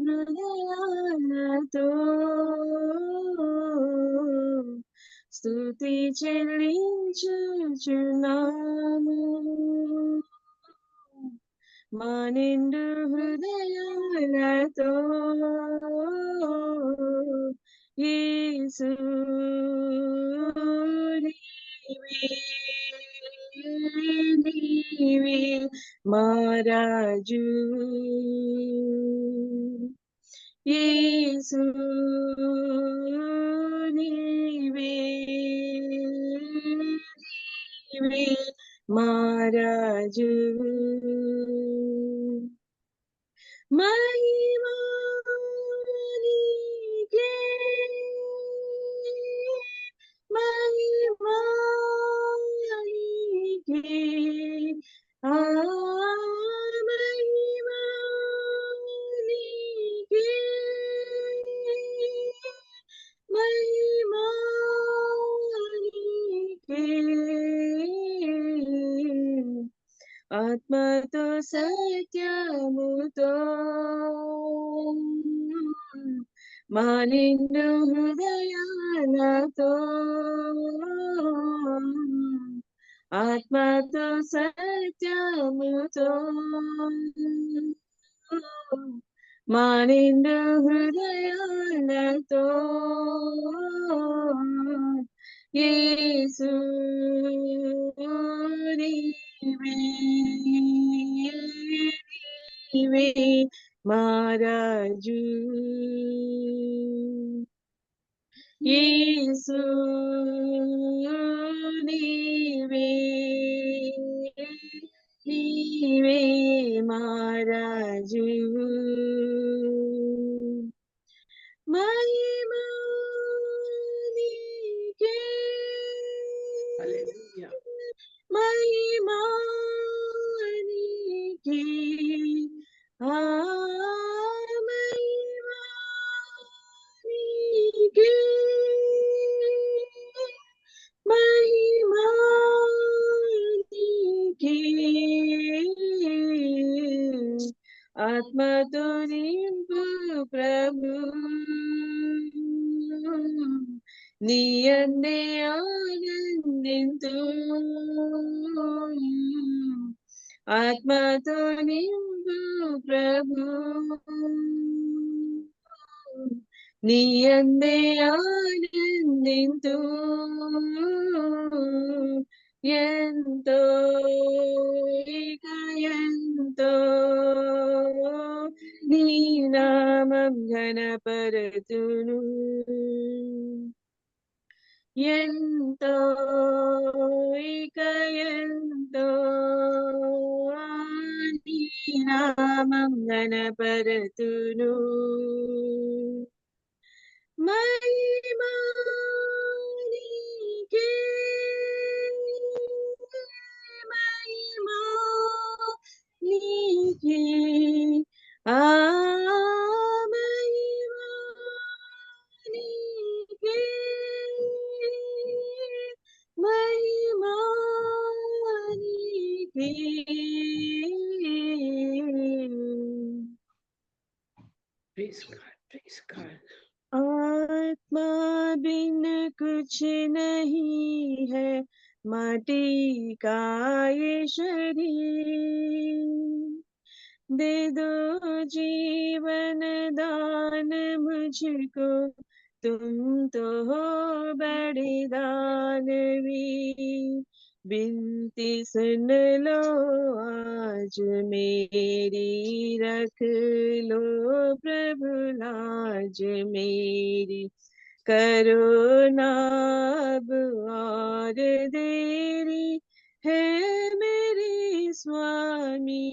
హృదయాలతో స్తుతి చెల్లించుచున్నాము. మా నిండు హృదయాలతో యేసు నీవే మా రాజు. యేసు నీవే మా రాజు. మహిమా నీకే, మహిమా నీకే, మహిమా నీకే, మహిమా నీకే. ఆత్మతో సత్యముతో మా నిండు హృదయాలతో ఆత్మతో సత్యముతో మా నిండు హృదయాలతో యేసు నీవే మా రాజు. యేసు నీవే మా రాజు. మహిమా నీకే, మహిమా నీకే, మహిమా నీకే, మహిమా నీకే. ఆత్మతో నింపు ప్రభు, నీ అందే ఆనందింతు. ఆత్మతో నింపు ప్రభు, నీ అందే ఆనందింతు. ఎంతో ఇక ఎంతో నీ నామం ఘనపరతును. ఎంతో ఇక ఎంతో నీ నామం ఘనపరతును. మహిమా నీకే, మహిమా నీకే, మహిమా నీకే, మహిమా నీకే. Praise God, praise God. आत्मा बिन कुछ नहीं है, माटी का ये शरीर। दे दो जीवन दान मुझको, तुम तो हो बड़े दानवीर। बिनती सुन लो आज मेरी, रख लो प्रभु लाज मेरी। करो ना अब और देरी, है मेरे स्वामी।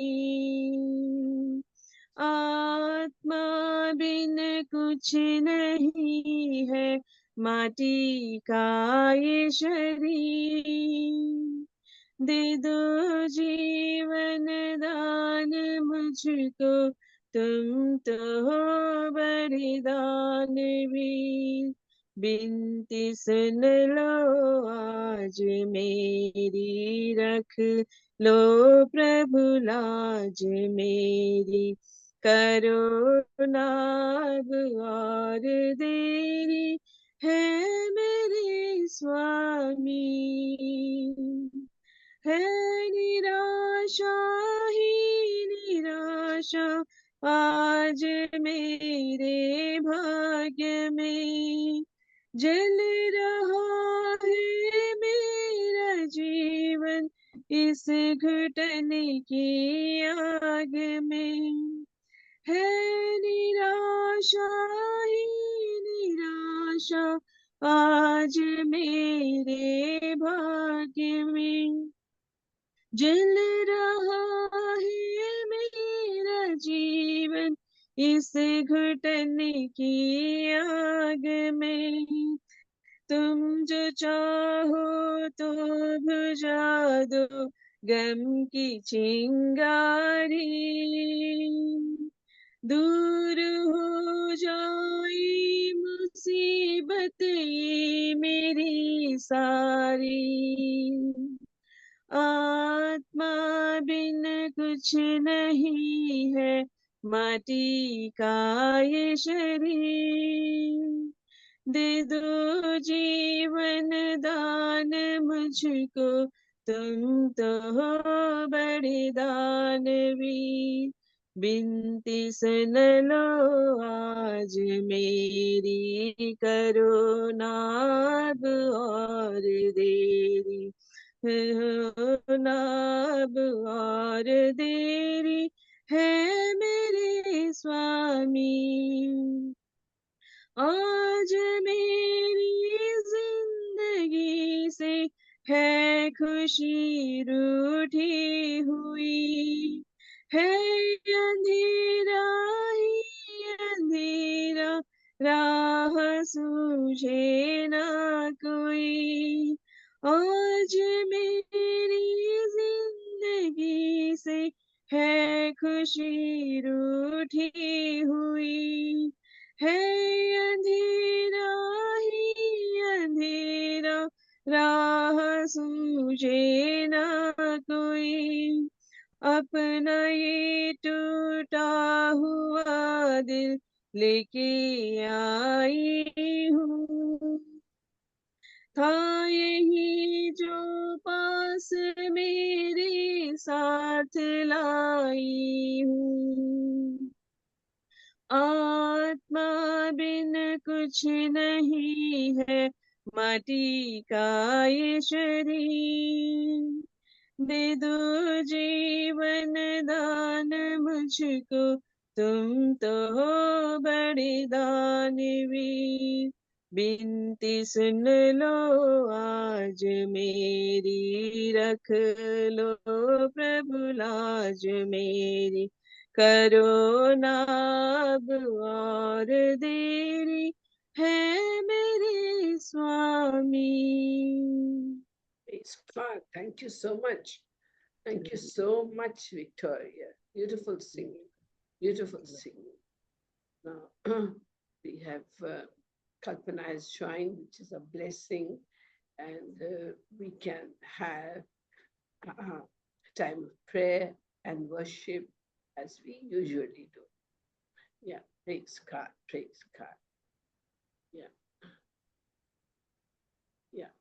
आत्मा बिन कुछ नहीं है, माटी का ये शरीर। दे दो जीवन दान मुझको, तुम तो हो बड़े दानवीर। बिनती सुन लो आज मेरी, रख लो प्रभु लाज मेरी। करो नाग और देरी है मेरे स्वामी, है निराशा ही निराशा आज मेरे भाग्य में, जल रहा है मेरा जीवन इस घुटन की आग में, है निराशा ही निराशा आज मेरे भाग्य में, जल रहा है मेरा जीवन इस घुटन की आग में, तुम जो चाहो तो बुझा दो गम की चिंगारी, दूर हो जाए मुसीबत ये मेरी सारी, आत्मा बिन कुछ नहीं है माटी का ये शरीर, दे दो जीवन दान मुझको तुम तो हो बड़े दानवीर, बिनती सुन लो आज मेरी, करो ना अब और देरी, हो ना अब और देरी है मेरे स्वामी, आज मेरी जिंदगी से है खुशी रूठी हुई, है अंधेरा ही अंधेरा राह सूझे ना कोई, आज मेरी जिंदगी से है खुशी रूठी हुई, है अंधेरा ही अंधेरा राह सूझे ना कोई, अपना ये टूटा हुआ दिल लेके आई हूँ, था यही जो पास मेरे साथ लाई हूँ, आत्मा बिन कुछ नहीं है माटी का ये शरीर, दे दो जीवन दान मुझको तुम तो हो बड़े दानवीर, बिनती सुन लो आज मेरी, रख लो प्रभु लाज मेरी, करो ना अब और देरी है मेरे स्वामी। Praise God. Thank you so much. Thank you so much, Victoria. Beautiful singing. Beautiful singing. Now, we have Kalpana has joined, which is a blessing, and we can have a time of prayer and worship as we usually do. Yeah, praise God, praise God. Yeah. Yeah.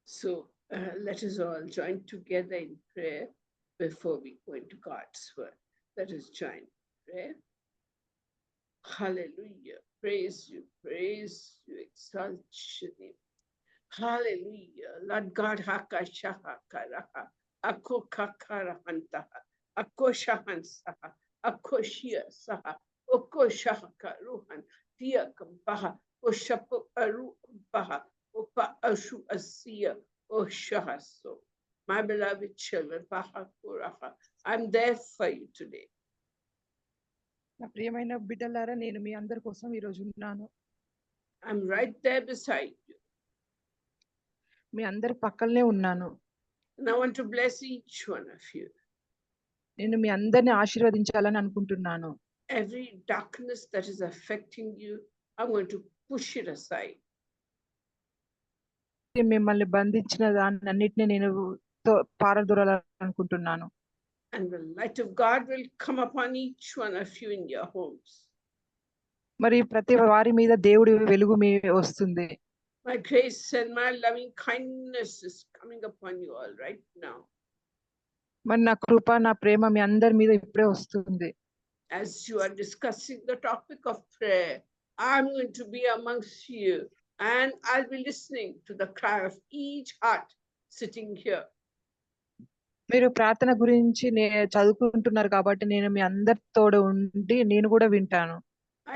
So let us all join together in prayer before we go into God's word. Let us join in prayer. Hallelujah. Praise you, exalt your name. Hallelujah. Lord God, haka shaha karaha, ako kakarahantaha, ako shahansaha, ako shia saha, oko shahaka ruhan, tia kampaha, o shapu aru baha, opa ashu asiya, o shahaso. My beloved children, baha kuraha, I'm there for you today. నా ప్రియమైన బిడ్డలారా, నేను మీ అందరి కోసం ఈ రోజు ఉన్నాను. I'm right there beside you. మీ అందరి పక్కనే ఉన్నాను. And I want to bless each one of you. నేను మీ అందరిని ఆశీర్వదించాలని అనుకుంటున్నాను. Every darkness that is affecting you, I'm going to push it aside. మిమ్మల్ని బంధించిన దాన్ని అన్నిటిని నేను పారదూరాలనుకుంటున్నాను. And the light of God will come upon each one of you in your homes. మరి ప్రతి వారి మీద దేవుడి వెలుగు మీ వస్తుంది. My grace and my loving kindness is coming upon you all right now. మరి నా కృప నా ప్రేమ మీ అందరి మీద ఇప్పుడే వస్తుంది. As you are discussing the topic of prayer, I'm going to be amongst you and I'll be listening to the cry of each heart sitting here. మీరు ప్రార్థన గురించి చదువుకుంటున్నారు కాబట్టి నేను మీ అందరితో ఉండి నేను కూడా వింటాను.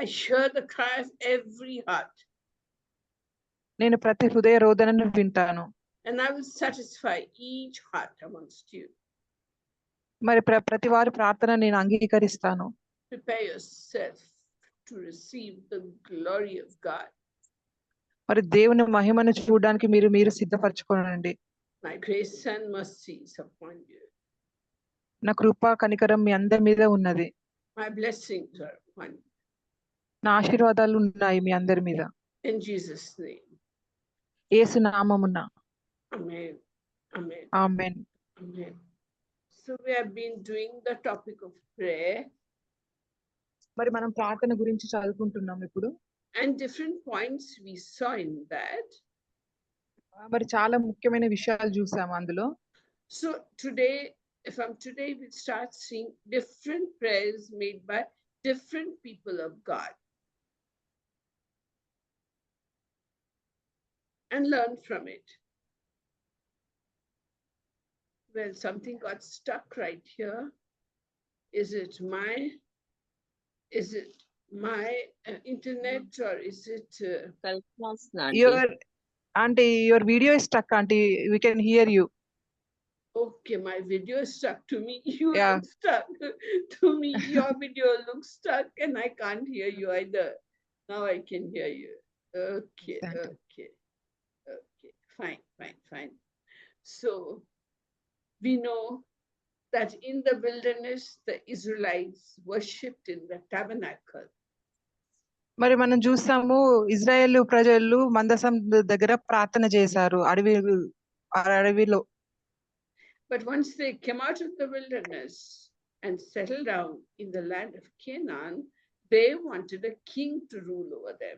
I hear the cry of every heart. నేను ప్రతి హృదయ రోదనను వింటాను. And I will satisfy each heart amongst you. మరి ప్రతి వారి ప్రార్థన నేను అంగీకరిస్తాను. Prepare yourself to receive the glory of God. మరి దేవుని మహిమను చూడడానికి మీరు సిద్ధపరచుకోనండి. My grace and mercy is upon you. నా కృప కనికరం మీ అందరి మీద ఉన్నది. My blessings are upon you. నా ఆశీర్వాదాలు ఉన్నాయి మీ అందరి మీద. In Jesus' name. యేసు నామమున. Amen. Amen. Amen. Amen. So we have been doing the topic of prayer. మరి మనం ప్రార్థన గురించి చదువుకుంటున్నాం ఇప్పుడు. And different points we saw in that. మరి చాలా ముఖ్యమైన విషయాలు చూసాము అందులో. So today, from today we start seeing different prayers made by different people of God. And learn from it. Well, something got stuck right here. Is it my internet or is it? Your video is stuck, auntie. We can hear you. Okay, my video is stuck to me. You Yeah. look stuck to me. Your video looks stuck, and I can't hear you either. Now I can hear you. Okay, okay, okay. Fine. So we know that in the wilderness, the Israelites worshipped in the tabernacle. మరి మనం చూసాము ఇజ్రాయేలు ప్రజలు మందసం దగ్గర ప్రార్థన చేశారు అడవిలో. But once they came out of the wilderness and settled down in the land of Canaan, they wanted a king to rule over them.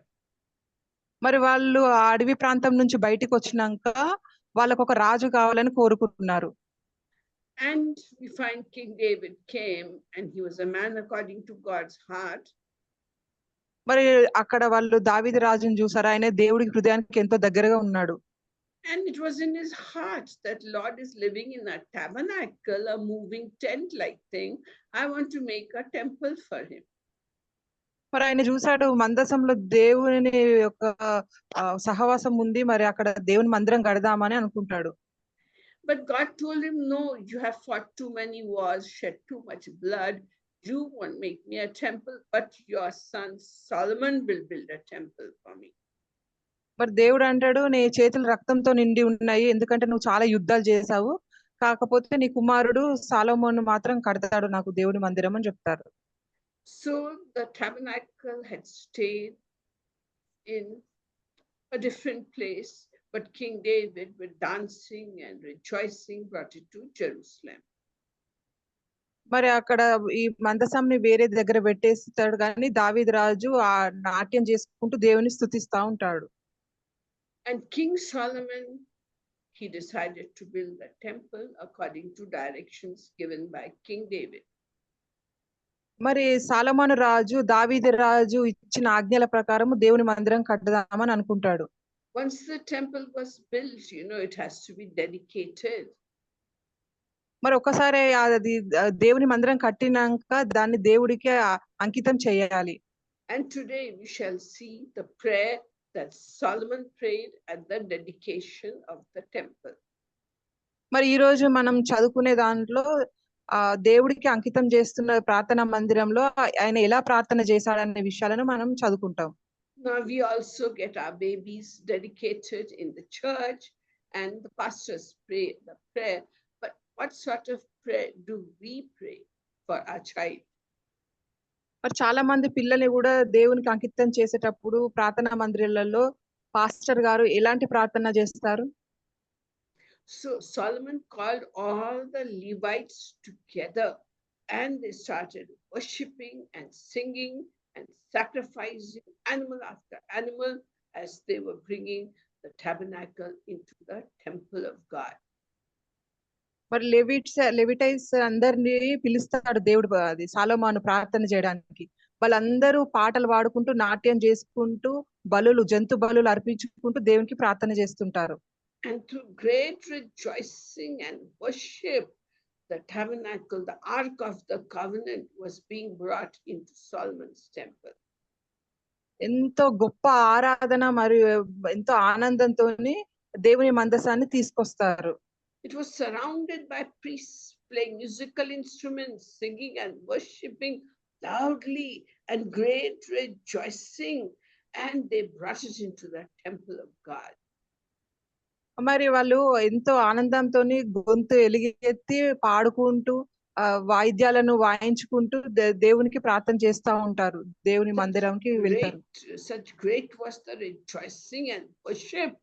మరి వాళ్ళు ఆ అడవి ప్రాంతం నుంచి బయటికి వచ్చినాక వాళ్ళకు ఒక రాజు కావాలని కోరుకుంటున్నారు. And we find King David came and he was a man according to God's heart. మరి అక్కడ వాళ్ళు దావీదు రాజును చూసారు. ఆయన దేవుడికి హృదయానికి ఎంతో దగ్గరగా ఉన్నాడు. And it was in his heart that Lord is living in a tabernacle, a moving tent like thing. I want to make a temple for him. మరి ఆయన చూసాడు మందసంలో దేవుని యొక్క సహవాసం ఉంది, మరి అక్కడ దేవుని మందిరం కడదామని అనుకుంటాడు. But God told him, no, you have fought too many wars, shed too much blood. You won't make me a temple, but your son Solomon will build a temple for me. మరి దేవుడు అంటాడు, నీ చేతులు రక్తంతో నిండి ఉన్నాయి, ఎందుకంటే నువ్వు చాలా యుద్ధాలు చేశావు, కాకపోతే నీ కుమారుడు సాలోమోను మాత్రం కడతాడు నాకు దేవుని మందిరం అని చెప్తారు. So the tabernacle had stayed in a different place, but King David, with dancing and rejoicing, brought it to Jerusalem. మరి అక్కడ ఈ మందసంని వేరే దగ్గర పెట్టేస్తాడు, కానీ దావీదు రాజు ఆ నాట్యం చేసుకుంటూ దేవుని స్తుతిస్తా ఉంటాడు. And King Solomon, he decided to build a temple according to directions given by King David. మరి సాలొమోను రాజు దావీదు రాజు ఇచ్చిన ఆజ్ఞల ప్రకారం దేవుని మందిరం కట్టదామని అనుకుంటాడు. Once the temple was built, it has to be dedicated. మరి ఒకసారి అది దేవుని మందిరం కట్టినాక దాన్ని దేవుడికి అంకితం చేయాలి. And today we shall see the prayer that Solomon prayed at the dedication of the temple. మరి ఈ రోజు మనం చదువుకునే దాంట్లో దేవుడికి అంకితం చేస్తున్న ప్రార్థనా మందిరంలో ఆయన ఎలా ప్రార్థన చేశాడనే విషయాలను మనం చదువుకుంటాం. Now we also get our babies dedicated in the church and the pastors pray the prayer. But what sort of prayer do we pray for our child? మరి చాలా మంది పిల్లల్ని కూడా దేవునికి అంకితం చేసేటప్పుడు ప్రార్థనా మందిరాలలో పాస్టర్ గారు ఎలాంటి ప్రార్థన చేస్తారు? So Solomon called all the Levites together, and they started worshipping and singing and sacrificing animal after animal as they were bringing the tabernacle into the temple of God. మరి లెవిటైస్ అందరినీ పిలుస్తాడు దేవుడు, అది సాలోమాను ప్రార్థన చేయడానికి. వాళ్ళందరూ పాటలు పాడుకుంటూ నాట్యం చేసుకుంటూ జంతు బలులు అర్పించుకుంటూ దేవునికి ప్రార్థన చేస్తుంటారు. And through great rejoicing and worship, the tabernacle, the ark of the covenant, was being brought into Solomon's temple. ఎంతో గొప్ప ఆరాధన మరియు ఎంతో ఆనందంతోని దేవుని మందసాన్ని తీసుకొస్తారు. It was surrounded by priests playing musical instruments, singing and worshipping loudly and great rejoicing, and they brought it into the temple of God. మరి వాళ్ళు ఎంతో ఆనందంతోని గొంతు ఎలుగెత్తి పాడుకుంటూ వాయిద్యాలను వాయించుకుంటూ దేవునికి ప్రార్థన చేస్తా ఉంటారు. దేవుని మందిరంకి వెళ్తారు. Such great was the rejoicing and worship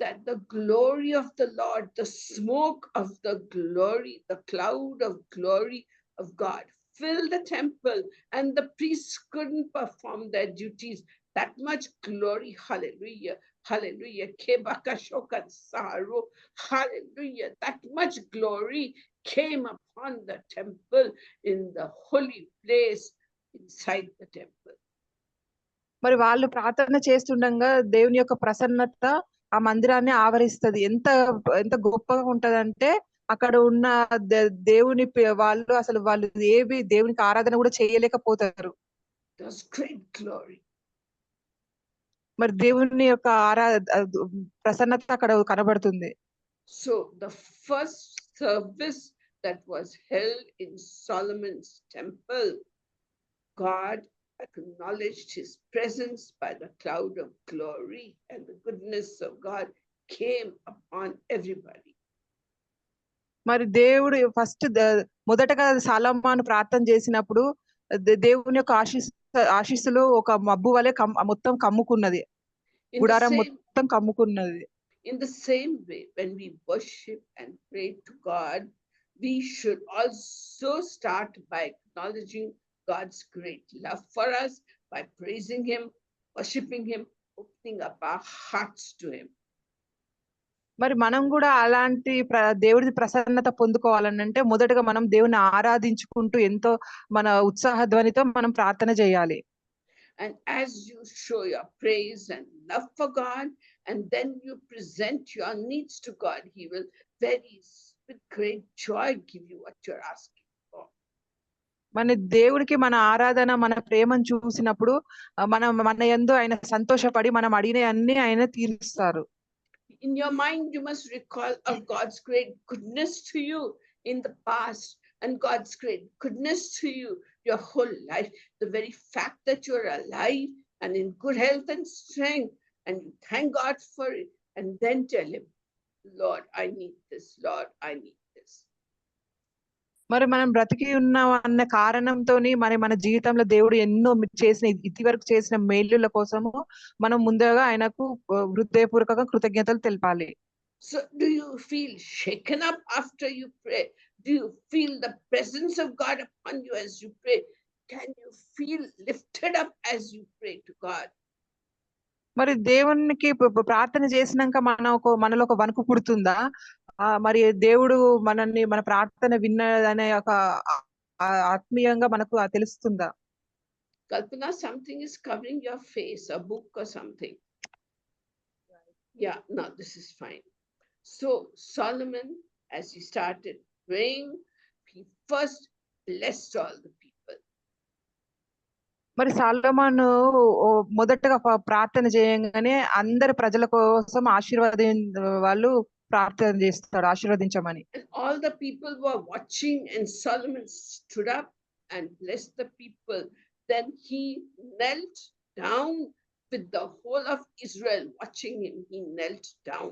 that the glory of the Lord, the smoke of the glory, the cloud of glory of God filled the temple, and the priests couldn't perform their duties. That much glory, hallelujah, hallelujah, hallelujah, that much glory came upon the temple in the holy place inside the temple. మరి వాళ్ళు ప్రార్థన చేస్తుండగా దేవుని యొక్క ప్రసన్నత ఆ మందిరాన్ని ఆవరిస్తది. ఎంత ఎంత గొప్పగా ఉంటదంటే అక్కడ ఉన్న దేవుని వాళ్ళు అసలు వాళ్ళు ఏవి దేవునికి ఆరాధన కూడా చేయలేకపోతారు. Great glory. మరి దేవుని యొక్క ప్రసన్నత అక్కడ కనబడుతుంది. So the first service that was held in Solomon's temple, God acknowledged his presence by the cloud of glory, and the goodness of God came upon everybody. మరి దేవుడు ఫస్ట్ మొదటగా సాలోమోను ప్రార్థన చేసినప్పుడు దేవుని యొక్క ఆశీస్సులు ఒక మబ్బు వలె మొత్తం కమ్ముకున్నది. గుడారం మొత్తం కమ్ముకున్నది. In the same way, when we worship and pray to God, we should also start by acknowledging God's great love for us, by praising him, worshiping him, opening up our hearts to him. మరి మనం కూడా అలాంటి దేవుడి ప్రసన్నత పొందుకోవాలంటే మొదటగా మనం దేవుని ఆరాధించుకుంటూ ఎంతో మన ఉత్సాహ ధ్వనితో మనం ప్రార్థన చేయాలి. And as you show your praise and love for God, and then you present your needs to God, he will with great joy give you what you're asking for. మన దేవుడికి మన ఆరాధన మన ప్రేమను చూసినప్పుడు మన యందు ఆయన సంతోషపడి మనం అడిగిన అన్ని ఆయన తీరుస్తారు. In your mind, you must recall of God's great goodness to you in the past, and God's great goodness to you your whole life. The very fact that you're alive and in good health and strength, and you thank God for it, and then tell him, Lord, I need this. Lord, I need this. మరి మనం బ్రతికి ఉన్నాం అన్న కారణంతోని మన జీవితంలో దేవుడు ఎన్నో చేసిన ఇదివరకు చేసిన మేలుల కోసము మనం ముందుగా ఆయనకు హృదయపూర్వకంగా కృతజ్ఞతలు తెలపాలి. So do you feel shaken up after you pray? Do you feel the presence of God upon you as you pray? Can you feel lifted up as you pray to God? మరి దేవునికి ప్రార్థన చేసినాక మనలో ఒక వణుకు పుడుతుందా? మరి దేవుడు మన ప్రార్థన విన్నదనే ఒక ఆత్మీయంగా మనకు తెలుస్తుందా? Kalpana, something is covering your face, a book or something. Yeah, no, this is fine. So Solomon, as he started praying, he first blessed all the people. మరి సొలొమోను మొదటగా ప్రార్థన చేయగానే అందరి ప్రజల కోసం వాళ్ళు ప్రార్థన చేస్తాడు ఆశీర్వదించమని. All the people were watching, and Solomon stood up and blessed the people. Then he knelt down with the whole of Israel watching him. He knelt down.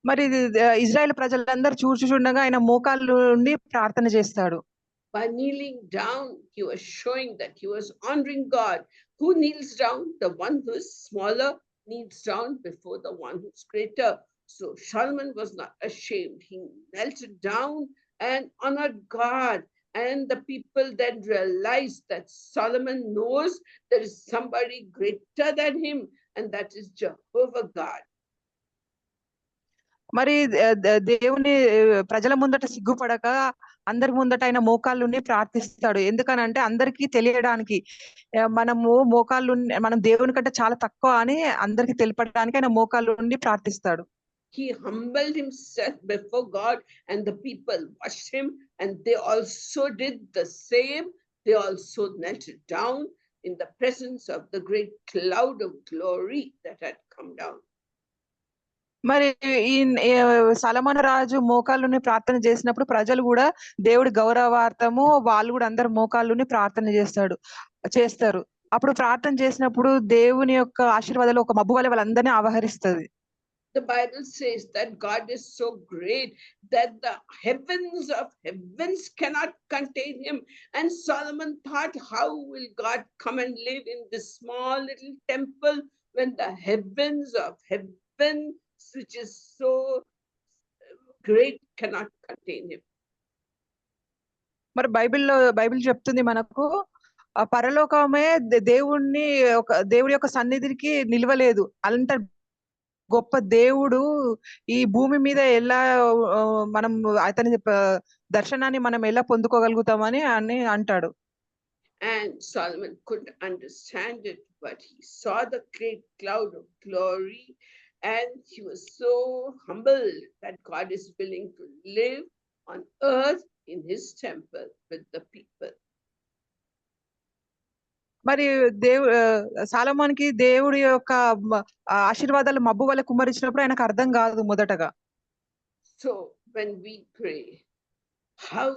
మరి ఇజ్రాయెల్ ప్రజలందరూ చూచుచుండగా ఆయన మోకాళ్ళ నుండి ప్రార్థన చేస్తాడు. By kneeling down, he was showing that he was honoring God. Who kneels down? The one who is smaller kneels down before the one who's greater. So Solomon was not ashamed. He knelt down and honored God. And the people then realized that Solomon knows there is somebody greater than him, and that is Jehovah God. మరి దేవుని ప్రజల ముందట సిగ్గుపడక అందరి ముందట ఆయన మోకాళ్ళుని ప్రార్థిస్తాడు. ఎందుకనంటే అందరికీ తెలియడానికి మనము మనం దేవుని కంటే చాలా తక్కువ అని అందరికి తెలపడానికి ఆయన మోకాళ్ళుండి ప్రార్థిస్తాడు. He humbled himself before God, and the people watched him, and they also did the same. They also knelt down in the presence of the great cloud of glory that had come down. మరి ఈ సొలొమోను రాజు మోకాళ్ళుని ప్రార్థన చేసినప్పుడు ప్రజలు కూడా దేవుడి గౌరవార్థము వాళ్ళు కూడా అందరు మోకాళ్ళుని ప్రార్థన చేస్తారు. అప్పుడు ప్రార్థన చేసినప్పుడు దేవుని యొక్క ఆశీర్వాదాలు ఒక మబ్బు వలె వాళ్ళందరినీ ఆవహిస్తది. The Bible says that God is so great that the heavens of heavens cannot contain him. And Solomon thought, how will God come and live in this small little temple when the heavens of heaven, which is so great, cannot contain him? మరి Bible చెప్తుంది మనకు ఆ పరలోకమే దేవుడి యొక్క సన్నిధికి నిలవలేదు. అంత గొప్ప దేవుడు ఈ భూమి మీద ఎలా మనం అతని దర్శనాన్ని మనం ఎలా పొందుకోగలుగుతామని అని అంటాడు. And Solomon couldn't understand it, but he saw the great cloud of glory, and he was so humbled that God is willing to live on earth in his temple with the people. మరి సొలొమోనుకి దేవుడి యొక్క ఆశీర్వాదాలు మబ్బు వలె కుమ్మరించినప్పుడు ఆయనకు అర్థం కాదు మొదటగా. So when we pray, how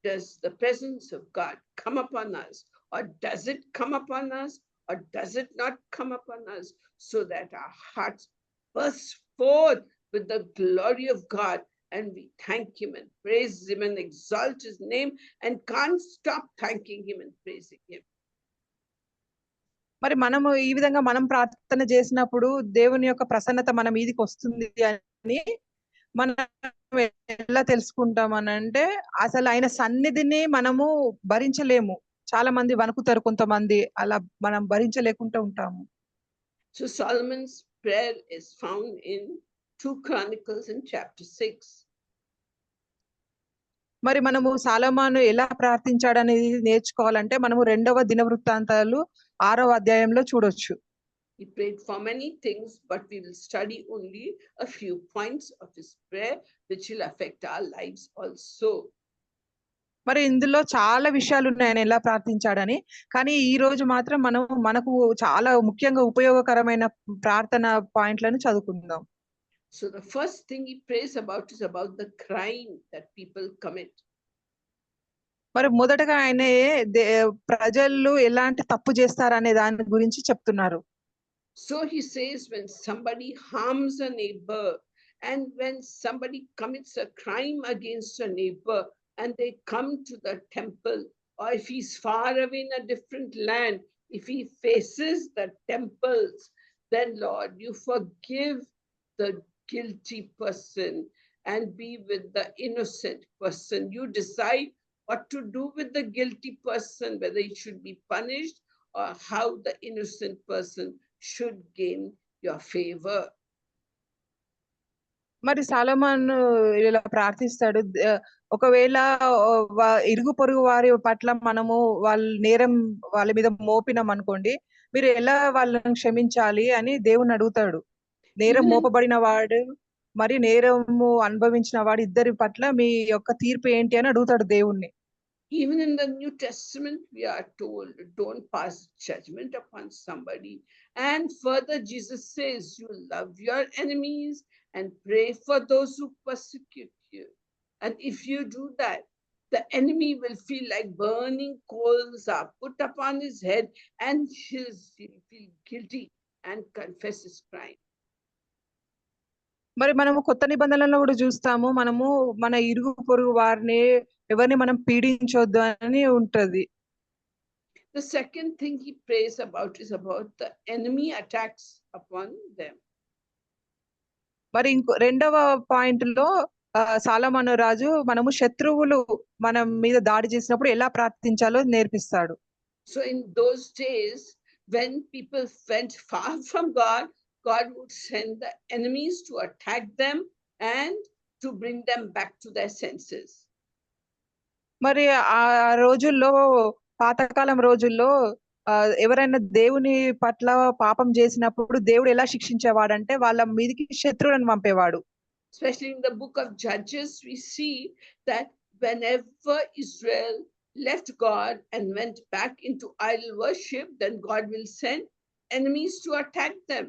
does the presence of God come upon us, or does it come upon us, or does it not come upon us, so that our hearts burst forth with the glory of God, and we thank him and praise him and exalt his name and can't stop thanking him and praising him. మరి మనము ఈ విధంగా మనం ప్రార్థన చేసినప్పుడు దేవుని యొక్క ప్రసన్నత మన మీదకి వస్తుంది అని మనం ఎలా తెలుసుకుంటాం అని అంటే అసలు ఆయన సన్నిధిని మనము భరించలేము. చాలా మంది వణుకుతారు, కొంతమంది అలా మనం భరించలేకుండా ఉంటాము. So Solomon's prayer is found in 2 Chronicles in chapter 6. మరి మనము సొలొమోను ఎలా ప్రార్థించాడనేది నేర్చుకోవాలంటే మనము 2వ దినవృత్తాంతాలు 6వ అధ్యాయంలో చూడొచ్చు. He prayed for many things, but we will study only a few points of his prayer which will affect our lives also. మరి ఇందులో చాలా విషయాలు ఉన్నాయి ఆయన ఎలా ప్రార్థించాడని. కానీ ఈ రోజు మాత్రం మనకు చాలా ముఖ్యంగా ఉపయోగకరమైన ప్రార్థన పాయింట్లను చదువుకుందాం. So the first thing he prays about is about the crime that people commit. మరి మొదటగా ఆయన ప్రజలు ఎలాంటి తప్పు చేస్తారనే దాని గురించి చెప్తున్నారు. So he says when somebody harms a neighbor, and when somebody commits a crime against a neighbor and they come to the temple, or if he's far away in a different land, if he faces the temples, then Lord, you forgive the guilty person and be with the innocent person. You decide what to do with the guilty person, whether he should be punished or how the innocent person should gain your favor. మరి సొలొమోను ఇలా ప్రార్థిస్తాడు. ఒకవేళ ఇరుగు పొరుగు వారి పట్ల మనము నేరం వాళ్ళ మీద మోపినాం అనుకోండి, మీరు ఎలా వాళ్ళని క్షమించాలి అని దేవుని అడుగుతాడు. నేరం మోపబడిన వాడు మరి నేరము అనుభవించిన వాడు ఇద్దరి పట్ల మీ యొక్క తీర్పు ఏంటి అని అడుగుతాడు దేవుణ్ణి. Even in the New Testament, we are told, don't pass judgment upon somebody. And further, Jesus says, you love your enemies and pray for those who persecute you. And if you do that, the enemy will feel like burning coals are put upon his head, and he'll feel guilty and confess his crime. మరి మనము కొత్త నిబంధనలో కూడా చూస్తాము, మనము మన ఇరుగు పొరుగు వారిని ఎవరిని మనం పీడించొద్దు అని ఉంటది. The second thing he prays about is about the enemy attacks upon them. మరి ఇంకో రెండవ పాయింట్ లో సాలమోను రాజు మనము శత్రువులు మన మీద దాడి చేసినప్పుడు ఎలా ప్రార్థించాలో నేర్పిస్తాడు. So in those days, when people went far from God, God would send the enemies to attack them and to bring them back to their senses. మరి ఆ రోజుల్లో పాతకాలం రోజుల్లో ఎవరైనా దేవుని పట్ల పాపం చేసినప్పుడు దేవుడు ఎలా శిక్షించేవాడంటే వాళ్ళ మీదకి శత్రువులను పంపేవాడు. Especially in the book of Judges, we see that whenever Israel left God and went back into idol worship, then God will send enemies to attack them.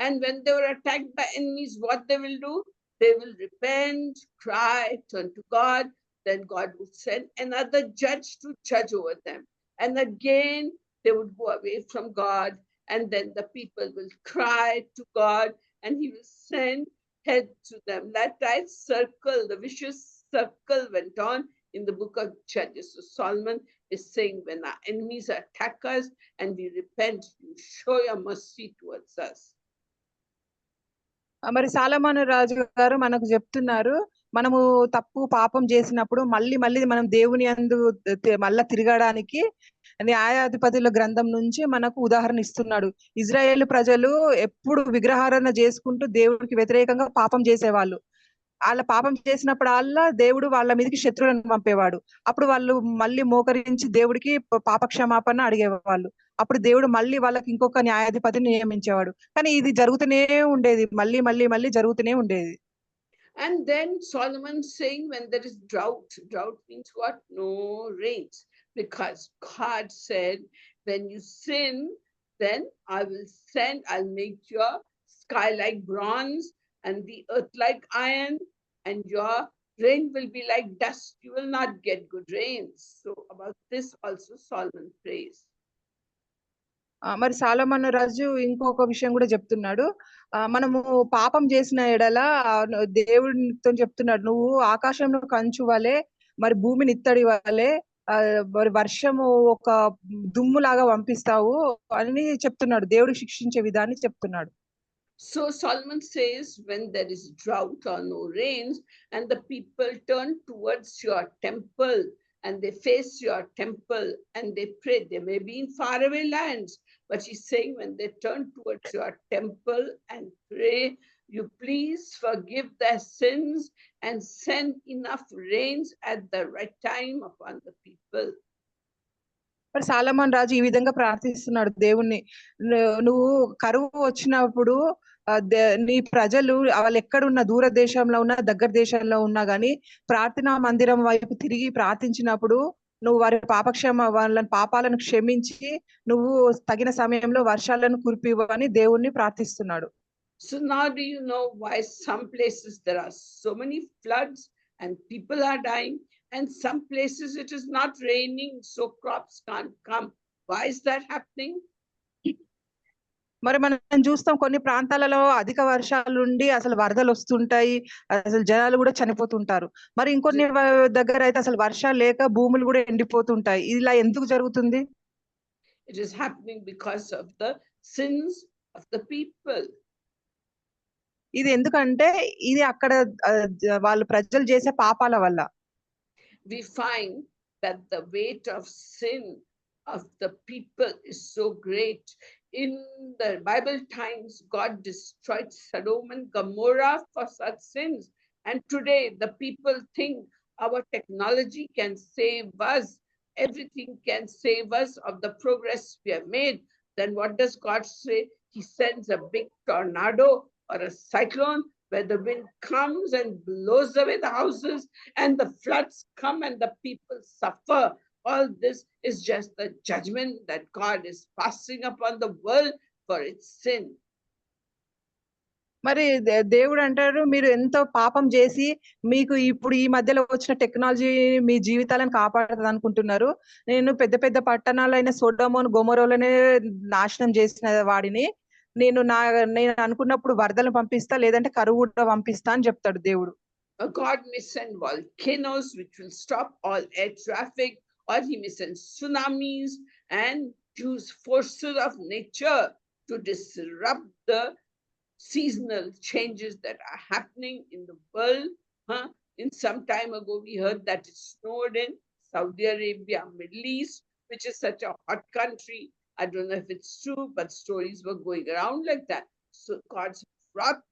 And when they were attacked by enemies, what they will do? They will repent, cry, turn to God. Then God would send another judge to judge over them. And again, they would go away from God. And then the people will cry to God, and He will send head to them. That right circle, the vicious circle went on in the book of Judges. So Solomon is saying, when our enemies attack us and we repent, you show your mercy towards us. మరి సాలమోను రాజు గారు మనకు చెప్తున్నారు, మనము తప్పు పాపం చేసినప్పుడు మళ్ళీ మళ్ళీ మనం దేవుని యందు మళ్ళా తిరగడానికి న్యాయాధిపతుల గ్రంథం నుంచి మనకు ఉదాహరణ ఇస్తున్నాడు. ఇజ్రాయేల్ ప్రజలు ఎప్పుడు విగ్రహారాధన చేసుకుంటూ దేవుడికి వ్యతిరేకంగా పాపం చేసేవాళ్ళు. వాళ్ళ పాపం చేసినప్పుడల్లా దేవుడు వాళ్ళ మీదకి శత్రువులను పంపేవాడు. అప్పుడు వాళ్ళు మళ్ళీ మోకరించి దేవుడికి పాప క్షమాపణ అడిగేవాళ్ళు. అప్పుడు దేవుడు మళ్ళీ వాళ్ళకి ఇంకొక న్యాయాధిపతిని నియమించేవాడు. కానీ ఇది జరుగుతూనే ఉండేది. మళ్ళీ మళ్ళీ మళ్ళీ జరుగుతూనే ఉండేది. And then Solomon saying, when there is drought means what? No rains. Because God said, when you sin, then I'll make your sky like bronze and the earth like iron, and your rain will be like dust. You will not get good rains. So about this also Solomon prays. మరి సాలొమోను రాజు ఇంకొక విషయం కూడా చెప్తున్నాడు. మనము పాపం చేసిన ఎడల దేవునితో చెప్తున్నాడు, నువ్వు ఆకాశంలో కంచు వలె మరి భూమిని ఇత్తడి వలె మరి వర్షము ఒక దుమ్ములాగా పంపిస్తావు అని చెప్తున్నాడు. దేవుడు శిక్షించే విధాన్ని చెప్తున్నాడు. So Solomon says, when there is drought or no rains, and the people turn towards your temple and they face your temple and they pray, they may be in faraway lands, but he's saying, when they turn towards your temple and pray, you please forgive their sins and send enough rains at the right time upon the people. మరి సాలొమోను రాజు ఈ విధంగా ప్రార్థిస్తున్నాడు దేవుణ్ణి, నువ్వు కరువు వచ్చినప్పుడు నీ ప్రజలు వాళ్ళు ఎక్కడున్న దూర దేశంలో ఉన్నా దగ్గర దేశంలో ఉన్నా గానీ ప్రార్థనా మందిరం వైపు తిరిగి ప్రార్థించినప్పుడు నువ్వు వారి వాళ్ళ పాపాలను క్షమించి నువ్వు తగిన సమయంలో వర్షాలను కురిపివ్వని దేవుణ్ణి ప్రార్థిస్తున్నాడు. So now do you know why some places there are so many floods and people are dying, and some places it is not raining, so crops can't come? Why is that happening? మరి మనం చూస్తాం కొన్ని ప్రాంతాలలో అధిక వర్షాలుండి అసలు వరదలు వస్తుంటాయి, అసలు జనాలు కూడా చనిపోతుంటారు. మరి ఇంకొన్ని దగ్గర అయితే అసలు వర్షాలు లేక భూములు కూడా ఎండిపోతుంటాయి. ఇలా ఎందుకు జరుగుతుంది? It is happening because of the sins of the people. ఇది ఎందుకంటే ఇది అక్కడ వాళ్ళు ప్రజలు చేసే పాపాల వల్ల. We find that the weight of sin of the people is so great. In the Bible times, God destroyed Sodom and Gomorrah for such sins. And today the people think our technology can save us. Everything can save us of the progress we have made. Then what does God say? He sends a big tornado or a cyclone where the wind comes and blows away the houses and the floods come and the people suffer. All this is just the judgment that God is passing upon the world for its sin. మరి దేవుడు అంటారు, మీరు ఎంతో పాపం చేసి మీకు ఇప్పుడు ఈ మధ్యలో వచ్చిన టెక్నాలజీ మీ జీవితాలను కాపాడుతుంది అనుకుంటున్నారు. నేను పెద్ద పెద్ద పట్టణాలైన సొడొమోను గొమొరాలనే నాశనం చేసిన వాడిని, నేను అనుకున్నప్పుడు వరదలు పంపిస్తా, లేదంటే కరువు కూడా పంపిస్తా అని చెప్తాడు దేవుడు. God may send volcanoes which will stop all air traffic, or he may send tsunamis and use forces of nature to disrupt the seasonal changes that are happening in the world. In some time ago, we heard that it snowed in Saudi Arabia, Middle East, which is such a hot country. I don't know if it's true, but stories were going around like that. So God's wrath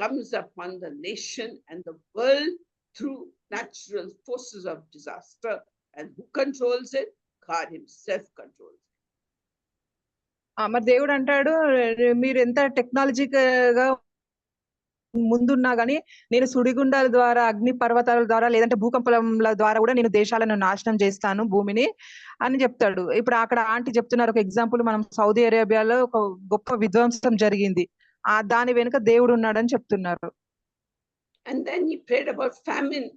comes upon the nation and the world through natural forces of disaster. And who controls it? God himself controls it. మరి దేవుడు అంటాడు, మీరు ఎంత టెక్నాలజీగా ముందున్నా గానీ నేను సుడిగుండాల ద్వారా, అగ్ని పర్వతాల ద్వారా, లేదంటే భూకంపాల ద్వారా కూడా నేను దేశాలను నాశనం చేస్తాను భూమిని అని చెప్తాడు. ఇప్పుడు అక్కడ ఆంటీ చెప్తున్నారు ఒక ఎగ్జాంపుల్, మనం సౌదీ అరేబియాలో ఒక గొప్ప విధ్వంసం జరిగింది, దాని వెనుక దేవుడు ఉన్నాడని చెప్తున్నారు. And then he prayed about famine.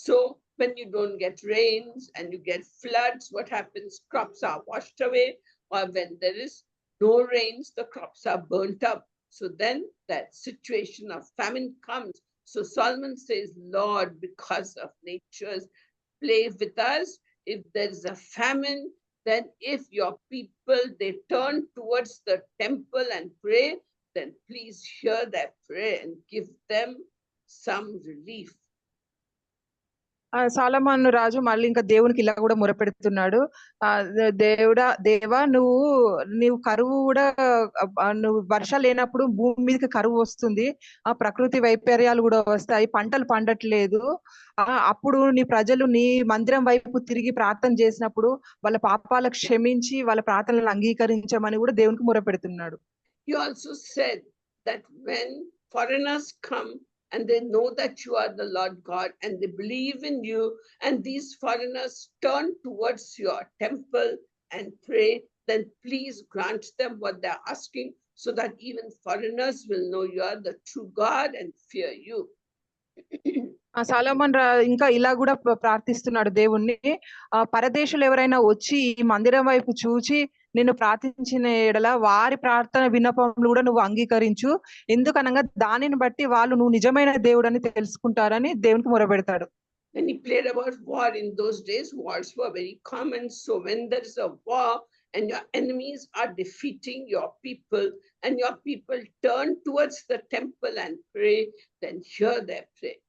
So when you don't get rains and you get floods, what happens? Crops are washed away, or when there is no rains, the crops are burnt up. So then that situation of famine comes. So Solomon says, Lord, because of nature's play with us, if there is a famine, then if your people, they turn towards the temple and pray, then please hear their prayer and give them some relief. సాలొమోను రాజు మళ్ళీ ఇంకా దేవునికి ఇలా కూడా మొరపెడుతున్నాడు, దేవా నువ్వు కరువు కూడా, నువ్వు వర్షాలు లేనప్పుడు భూమి మీదకి కరువు వస్తుంది, ప్రకృతి వైపర్యాలు కూడా వస్తాయి, పంటలు పండట్లేదు, అప్పుడు నీ ప్రజలు నీ మందిరం వైపు తిరిగి ప్రార్థన చేసినప్పుడు వాళ్ళ పాపాలకు క్షమించి వాళ్ళ ప్రార్థనలను అంగీకరించమని కూడా దేవునికి మొరపెడుతున్నాడు. He also said that when foreigners come and they know that you are the Lord God and they believe in you, and these foreigners turn towards your temple and pray, then please grant them what they're asking, so that even foreigners will know you are the true God and fear you. సాలొమోను ఇంకా ఇలా కూడా ప్రార్థిస్తున్నాడు దేవుణ్ణి, పరదేశులు ఎవరైనా వచ్చి ఈ మందిరం వైపు చూచి నిన్ను ప్రార్థించిన ఎడల వారి ప్రార్థన విన్నపములు కూడా నువ్వు అంగీకరించు, ఎందుకనగా దానిని బట్టి వాళ్ళు నువ్వు నిజమైన దేవుడని తెలుసుకుంటారని దేవునికి మొరపెడతాడు. When he played about war, in those days wars were very common. So when there is a war and your enemies are defeating your people and your people turn towards the temple and pray, then hear their prayer.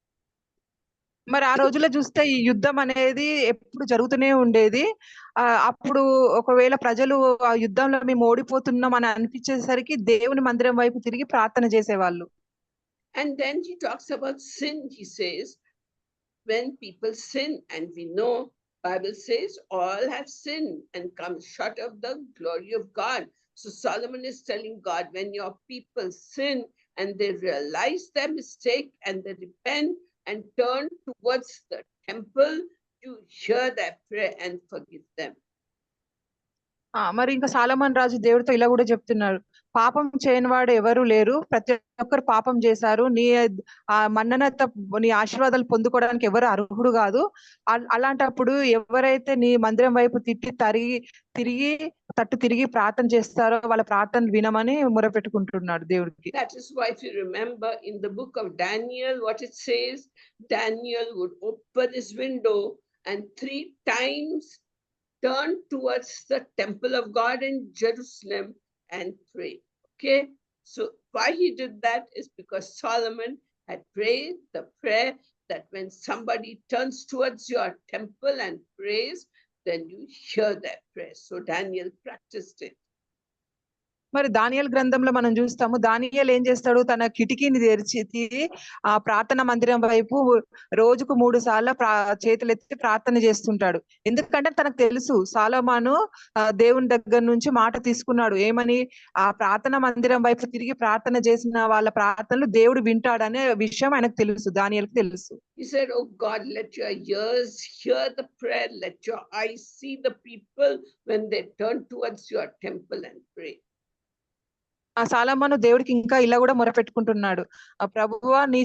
మరి ఆ రోజుల్లో చూస్తే ఈ యుద్ధం అనేది ఎప్పుడు జరుగుతూనే ఉండేది. అప్పుడు ఒకవేళ ప్రజలు ఆ యుద్ధంలో మేము ఓడిపోతున్నాం అని అనిపించేసరికి దేవుని మందిరం వైపు తిరిగి ప్రార్థన చేసేవాళ్ళు. And then he talks about sin. He says, when people sin, and we know Bible says all have sinned and come short of the glory of God. So Solomon is telling God, when your people sin and they realize their mistake and they repent and turn towards the temple, you hear their prayer and forgive them. మరి ఇంకా సాలొమోను రాజు దేవుడితో ఇలా కూడా చెప్తున్నాడు, పాపం చేయని వాడు ఎవరు లేరు, ప్రతి ఒక్కరు పాపం చేశారు, నీ మన్ననత నీ ఆశీర్వాదాలు పొందుకోవడానికి ఎవరు అర్హుడు కాదు, అలాంటప్పుడు ఎవరైతే నీ మందిరం వైపు తిరిగి ప్రార్థన చేస్తారో వాళ్ళ ప్రార్థన వినమని మొరపెట్టుకుంటున్నాడు దేవుడికి. That is why if you remember in the book of Daniel, what it says, Daniel would open his window and 3 times turn towards the temple of God in Jerusalem and pray. Okay, so why he did that is because Solomon had prayed the prayer that when somebody turns towards your temple and prays, then you hear that prayer. So Daniel practiced it. మరి దానియేలు గ్రంథంలో మనం చూస్తాము, దానియేలు ఏం చేస్తాడు, తన కిటికీని తెరిచి ఆ ప్రార్థన మందిరం వైపు రోజుకు 3 సార్లు చేతులెత్తి ప్రార్థన చేస్తుంటాడు. ఎందుకంటే తనకు తెలుసు సాలొమోను దేవుని దగ్గర నుంచి మాట తీసుకున్నాడు, ఏమని, ఆ ప్రార్థన మందిరం వైపు తిరిగి ప్రార్థన చేసిన వాళ్ళ ప్రార్థనలు దేవుడు వింటాడనే విషయం ఆయనకు తెలుసు, దానియేలుకు తెలుసు. He said, oh God, let your ears hear the prayer, let your eyes see the people when they turn towards your temple and pray. ఆ సాలొమోను దేవుడికి ఇంకా ఇలా కూడా మొరపెట్టుకుంటున్నాడు, ప్రభువా నీ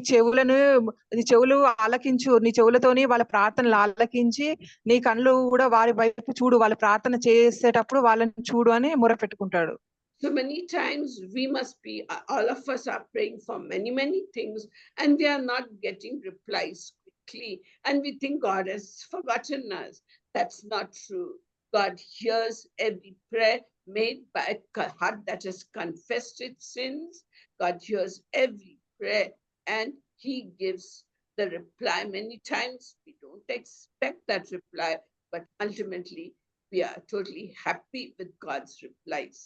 చెవులు ఆలకించు, నీ చెవులతోని వాళ్ళ ప్రార్థనలు ఆలకించి నీ కళ్ళు కూడా వారి వైపు చూడు, వాళ్ళ ప్రార్థన చేసేటప్పుడు వాళ్ళని చూడు అని మొరపెట్టుకుంటాడు. So many times we must be, all of us are praying for many things and we are not getting replies quickly and we think God has forgotten us. That's not true. God hears every prayer made by a heart that has confessed its sins, God hears every prayer and he gives the reply. Many times we don't expect that reply, but ultimately we are totally happy with God's replies.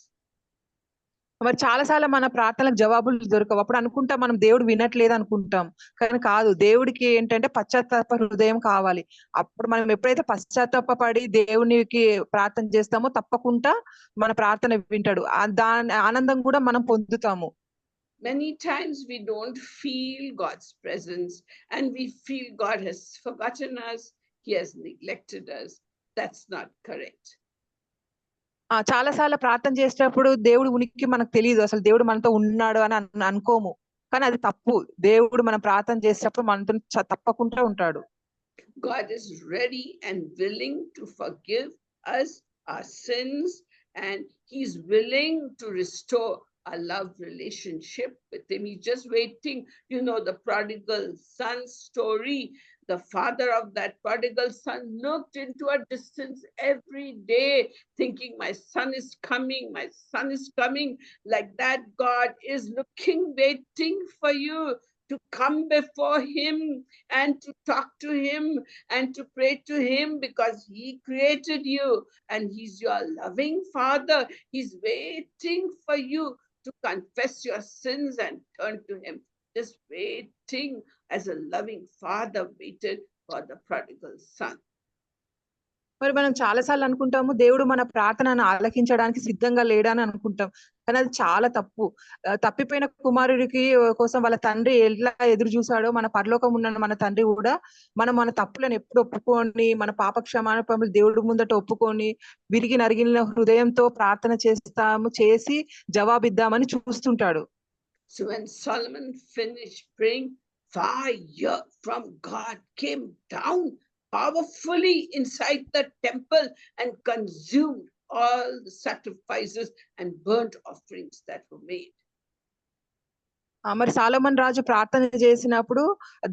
మరి చాలా సార్లు మన ప్రార్థనలకు జవాబులు దొరకవు. అప్పుడు అనుకుంటాం మనం దేవుడు వినట్లేదు అనుకుంటాం. కానీ కాదు. దేవుడికి ఏంటంటే పశ్చాత్తాప హృదయం కావాలి. అప్పుడు మనం ఎప్పుడైతే పశ్చాత్తాపపడి దేవునికి ప్రార్థన చేస్తామో తప్పకుండా మన ప్రార్థన వింటాడు. దాని ఆనందం కూడా మనం పొందుతాము. Many times we don't feel God's presence and we feel God has forgotten us, he has neglected us. That's not correct. చాలా సార్లు ప్రార్థన చేసేటప్పుడు దేవుడి ఉనికి మనకు తెలియదు. అసలు దేవుడు మనతో ఉన్నాడు అని అనుకోము. కానీ అది తప్పు. దేవుడు మనం ప్రార్థన చేసేటప్పుడు మనతో తప్పకుండా ఉంటాడు. God is ready and willing to forgive us our sins, and he's willing to restore our love relationship with him. He's just waiting. You know the prodigal son story. The father of that prodigal son looked into a distance every day, thinking, my son is coming, my son is coming. Like that, God is looking, waiting for you to come before him and to talk to him and to pray to him, because he created you and he's your loving father. He's waiting for you to confess your sins and turn to him. Just waiting as a loving father waited for the prodigal son. మరి మనం చాలా సార్లు అనుకుంటాము దేవుడు మన ప్రార్థనను ఆలకించడానికి సిద్ధంగా లేడని అనుకుంటాం. కానీ అది చాలా తప్పు. తప్పిపోయిన కుమారుడికి కోసం వాళ్ళ తండ్రి ఎలా ఎదురు చూసాడో మన పరలోకం ఉన్న మన తండ్రి కూడా మన తప్పులను ఎప్పుడు ఒప్పుకొని మన పాప క్షమాపణలు దేవుడి ముందట ఒప్పుకొని విరిగి నరిగిన హృదయంతో ప్రార్థన చేసి జవాబిద్దామని చూస్తుంటాడు. So when Solomon finished praying, fire from God came down powerfully inside the temple and consumed all the sacrifices and burnt offerings that were made. మరి సొలొమోను రాజు ప్రార్థన చేసినప్పుడు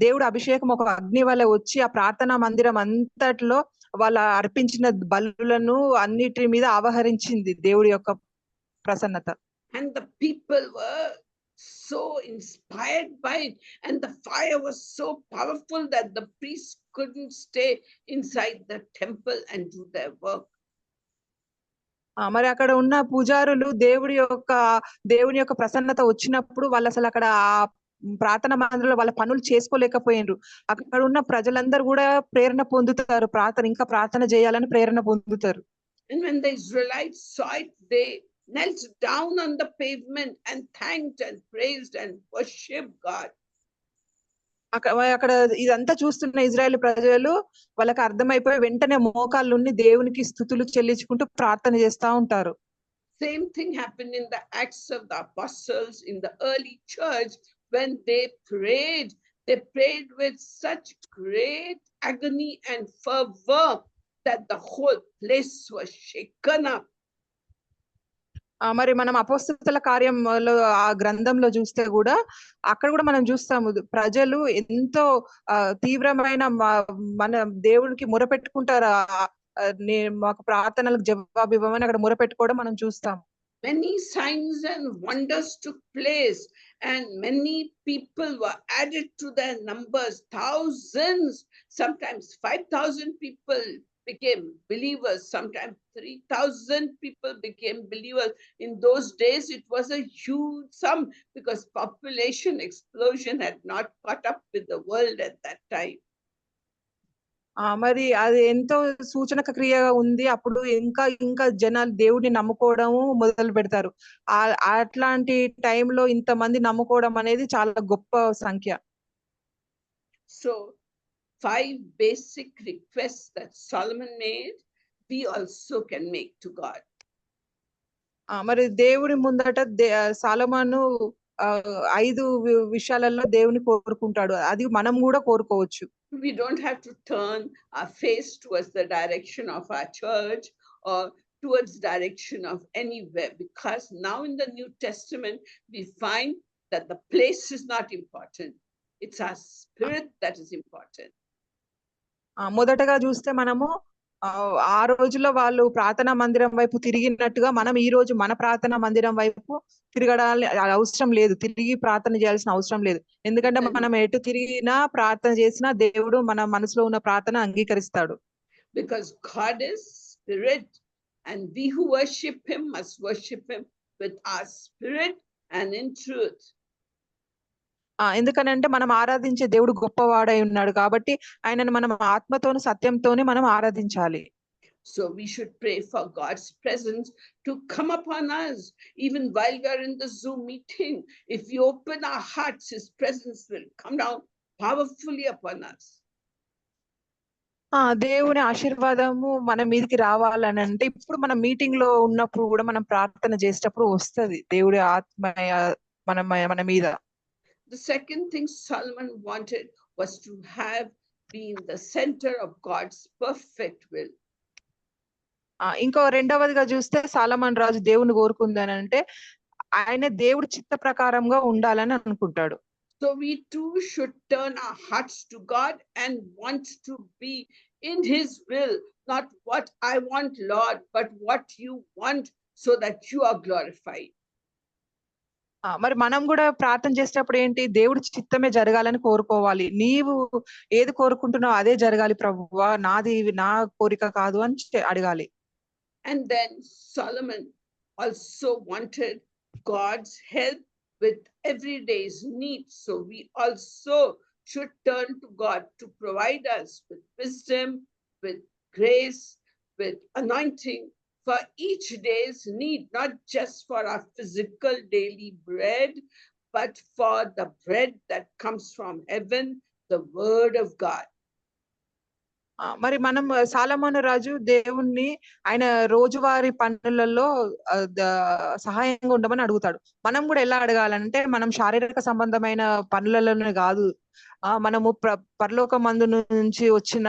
దేవుడు అభిషేకం ఒక అగ్ని వలె వచ్చి ఆ ప్రార్థనా మందిరం అంతట్లో వాళ్ళ అర్పించిన బలులను అన్నిటి మీద ఆవహరించింది దేవుడి యొక్క ప్రసన్నత. And the people were so inspired by it, and the fire was so powerful that the priests couldn't stay inside the temple and do their work. మరి అక్కడ ఉన్న పూజారులు దేవుని యొక్క ప్రసన్నత వచ్చినప్పుడు వాళ్ళు అసలు అక్కడ ప్రార్థన మందిరంలో వాళ్ళ పనులు చేసుకోలేకపోయినారు. అక్కడ ఉన్న ప్రజలందరూ కూడా ప్రేరణ పొందుతారు. ఇంకా ప్రార్థన చేయాలని ప్రేరణ పొందుతారు. And when the Israelites saw it, they knelt down on the pavement and thanked and praised and worshipped God. అక్కడ ఇదంతా చూస్తున్న ఇజ్రాయెల్ ప్రజలు వాళ్ళకి అర్థమైపోయి వెంటనే మోకాళ్ళుండి దేవునికి స్తుతులు చెల్లించుకుంటూ ప్రార్థన చేస్తా ఉంటారు. Same thing happened in the Acts of the Apostles in the early church. When they prayed with such great agony and fervor that the whole place was shaken up. మరి మనం అపోస్తలుల కార్యంలో ఆ గ్రంథంలో చూస్తే కూడా అక్కడ కూడా మనం చూస్తాము ప్రజలు ఎంతో తీవ్రమైన మన దేవునికి మొరపెట్టుకుంటారు. మాకు ప్రార్థనలకు జవాబు ఇవ్వమని అక్కడ మొరపెట్టుకోవడం మనం చూస్తాం. Many signs and wonders took place, and many people were added to their numbers. Thousands, sometimes 5,000 people became believers. Sometimes 3,000 people became believers. In those days, it was a huge sum because population explosion had not caught up with the world at that time. మరి అది ఎంతో సూచనక క్రియగా ఉంది. అప్పుడు ఇంకా జనాలు దేవుడిని నమ్ముకోవడం మొదలు పెడతారు. అట్లాంటి టైంలో ఇంతమంది నమ్ముకోవడం అనేది చాలా గొప్ప సంఖ్య. So 5 basic requests that Solomon made, we also can make to God. మరి దేవుడి ముందట సొలొమోను 5 విషయాలలో దేవుని కోరుకుంటాడు. అది మనం కూడా కోరుకోవచ్చు. We don't have to turn our face towards the direction of our church or towards direction of anywhere, because now in the New Testament we find that the place is not important. It's our spirit that is important. మొదటగా చూస్తే మనము ఆ రోజుల్లో వాళ్ళు ప్రార్థనా మందిరం వైపు తిరిగినట్టుగా మనం ఈ రోజు మన ప్రార్థనా మందిరం వైపు తిరగడాలి అవసరం లేదు. తిరిగి ప్రార్థన చేయాల్సిన అవసరం లేదు. ఎందుకంటే మనం ఎటు తిరిగినా ప్రార్థన చేసినా దేవుడు మన మనసులో ఉన్న ప్రార్థన అంగీకరిస్తాడు. Because God is spirit, and we who worship him must worship him with our spirit and in truth. ఎందుకనంటే మనం ఆరాధించే దేవుడు గొప్పవాడై ఉన్నాడు కాబట్టి ఆయనను మనం ఆత్మతోను సత్యంతోనే మనం ఆరాధించాలి. So we should pray for God's presence to come upon us even while we are in the Zoom meeting. If we open our hearts, his presence will come down powerfully upon us. దేవుని ఆశీర్వాదము మన మీదకి రావాలనంటే ఇప్పుడు మనం meeting లో ఉన్నప్పుడు కూడా మనం ప్రార్థన చేసేటప్పుడు వస్తది దేవుడి ఆత్మ మన మీద. The second thing Solomon wanted was to have been the center of God's perfect will. ఇంకో రెండవదిగా చూస్తే సాలమన్ రాజు దేవుని కోరుకుందనంటే ఆయన దేవుడి చిత్త ప్రకారంగా ఉండాలని అనుకుంటాడు. So we too should turn our hearts to God and want to be in his will, not what I want, Lord, but what you want, so that you are glorified. మరి మనం కూడా ప్రార్థన చేసేటప్పుడు ఏంటి దేవుడి చిత్తమే జరగాలని కోరుకోవాలి. నీవు ఏది కోరుకుంటున్నావు అదే జరగాలి ప్రభువా, నాది నా కోరిక కాదు అని అడగాలి. And then Solomon also wanted God's help with everyday's needs. So we also should turn to God to provide us with wisdom, with grace, with anointing for each day's need, not just for our physical daily bread, but for the bread that comes from heaven, the word of God. మరి మనం సాలమోను రాజు దేవుణ్ణి ఆయన రోజువారీ పనులలో సహాయంగా ఉండమని అడుగుతాడు. మనం కూడా ఎలా అడగాలంటే మనం శారీరక సంబంధమైన పనులలోనే కాదు, మనము పరలోకమందు నుంచి వచ్చిన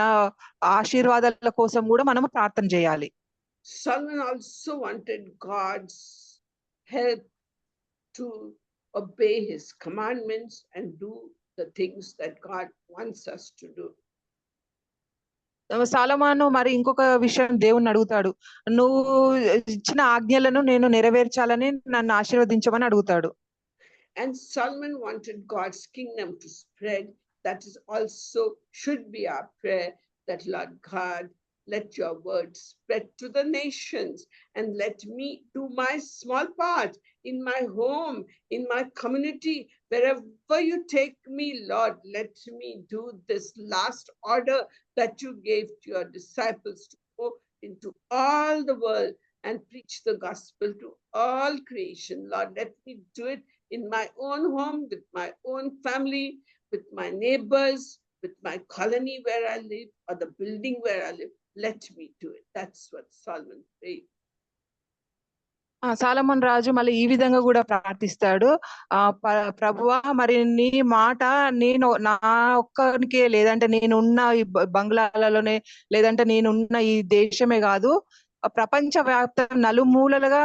ఆశీర్వాదాల కోసం కూడా మనము ప్రార్థన చేయాలి. Solomon also wanted God's help to obey his commandments and do the things that God wants us to do. సాలొమోను మరి ఇంకొక విషయం దేవుణ్ణి అడుగుతాడు. నువ్వు ఇచ్చిన ఆజ్ఞలను నేను నెరవేర్చాలని నన్ను ఆశీర్వదించమని అడుగుతాడు. And Solomon wanted God's kingdom to spread. That is also should be our prayer, that Lord God, let your word spread to the nations, and let me do my small part in my home, in my community, wherever you take me, Lord. Let me do this last order that you gave to your disciples, to go into all the world and preach the gospel to all creation. Lord, let me do it in my own home, with my own family, with my neighbors, with my colony where I live, or the building where I live. Let me do it. That's what Solomon prayed. సాలొమోను రాజు మళ్ళీ ఈ విధంగా కూడా ప్రార్థిస్తాడు. ప్రభువా, మరి నీ మాట నేను నా ఒక్కనికే, లేదంటే నేనున్న ఈ బంగ్లాలలోనే, లేదంటే నేనున్న ఈ దేశమే కాదు, ప్రపంచ వ్యాప్త నలుమూలలుగా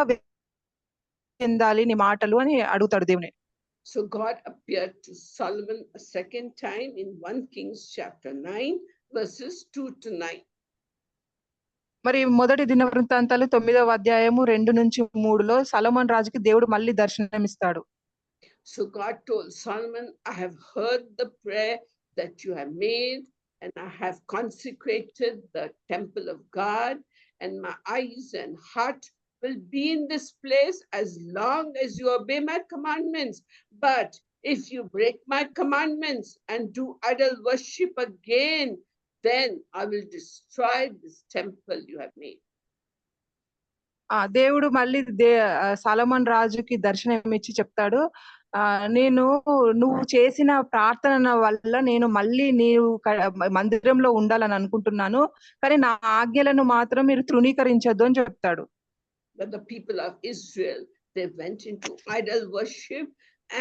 చెందాలి నీ మాటలు అని అడుగుతాడు దేవుని. So God appeared to Solomon a second time in 1 Kings chapter 9 verses 2 to 9. మరి మొదటి దినవృత్తాంతాలు 9వ అధ్యాయము 2-3లో సొలొమోను రాజుకి దేవుడు మళ్ళీ దర్శనమిస్తాడు. So God told Solomon, I have heard the prayer that you have made, and I have consecrated the temple of God, and my eyes and heart will be in this place as long as you obey my commandments. But if you break my commandments and do idol worship again, then I will destroy this temple you have made. దేవుడు మళ్ళీ సొలొమోను రాజుకి దర్శనం ఇచ్చి చెప్తాడు, నువ్వు చేసిన ప్రార్థన వల్ల నేను మళ్ళీ నీవు మందిరంలో ఉండాలని అనుకుంటున్నాను, కానీ నా ఆజ్ఞలను మాత్రం మీరు తృణీకరించొద్దు అని చెప్తాడు. But the people of Israel, they went into idol worship,